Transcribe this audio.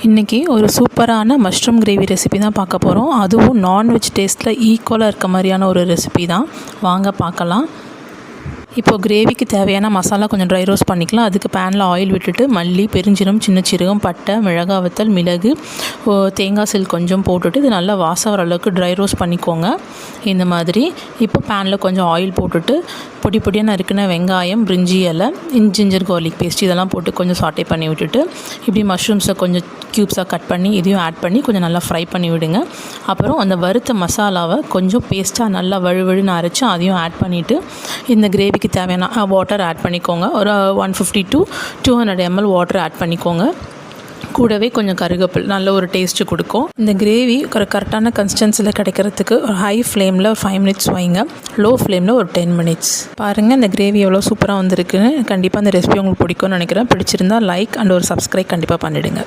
இன்றைக்கி ஒரு சூப்பரான மஷ்ரூம் கிரேவி ரெசிபி தான் பார்க்க போகிறோம். அதுவும் நான்வெஜ் டேஸ்ட்டில் ஈக்குவலாக இருக்க மாதிரியான ஒரு ரெசிபி தான். வாங்க பார்க்கலாம். இப்போது கிரேவிக்கு தேவையான மசாலா கொஞ்சம் ட்ரை ரோஸ்ட் பண்ணிக்கலாம். அதுக்கு பேனில் ஆயில் விட்டுட்டு மல்லி, பெருஞ்சீரகம், சின்ன சீரகம், பட்டை, மிளகாய் வத்தல், மிளகு, தேங்காய் சீல் கொஞ்சம் போட்டுட்டு இது நல்லா வாசம் வர அளவுக்கு ட்ரை ரோஸ்ட் பண்ணிக்கோங்க. இந்த மாதிரி இப்போ பேனில் கொஞ்சம் ஆயில் போட்டுட்டு பொடி பொடியாக நறுக்கின வெங்காயம், பிரிஞ்சி இலை, ஜிஞ்சர் கார்லிக் பேஸ்ட் இதெல்லாம் போட்டு கொஞ்சம் சாட்டே பண்ணி விட்டுட்டு இப்படி மஷ்ரூம்ஸை கொஞ்சம் க்யூப்ஸாக கட் பண்ணி இதையும் ஆட் பண்ணி கொஞ்சம் நல்லா ஃப்ரை பண்ணி விடுங்க. அப்புறம் அந்த வறுத்த மசாலாவை கொஞ்சம் பேஸ்ட்டாக நல்லா வழுவழுன்னு அரைச்சி அதையும் ஆட் பண்ணிவிட்டு இந்த கிரேவிக்கு தேவையான வாட்டர் ஆட் பண்ணிக்கோங்க. ஒரு 150 to 200 ml வாட்டர் ஆட் பண்ணிக்கோங்க. கூடவே கொஞ்சம் கருவேப்பிலை நல்ல ஒரு டேஸ்ட்டு கொடுக்கும். இந்த கிரேவி ஒரு கரெக்டான கன்சிஸ்டன்சியில் கிடைக்கிறதுக்கு ஒரு ஹை ஃப்ளேமில் ஒரு 5 minutes வைங்க, லோ ஃப்ளேமில் ஒரு 10 minutes. பாருங்கள் இந்த கிரேவி எவ்வளோ சூப்பராக வந்திருக்குன்னு. கண்டிப்பாக இந்த ரெசிபி உங்களுக்கு பிடிக்கும்னு நினைக்கிறேன். பிடிச்சிருந்தால் லைக் அண்ட் ஒரு சப்ஸ்கிரைப் கண்டிப்பாக பண்ணிவிடுங்க.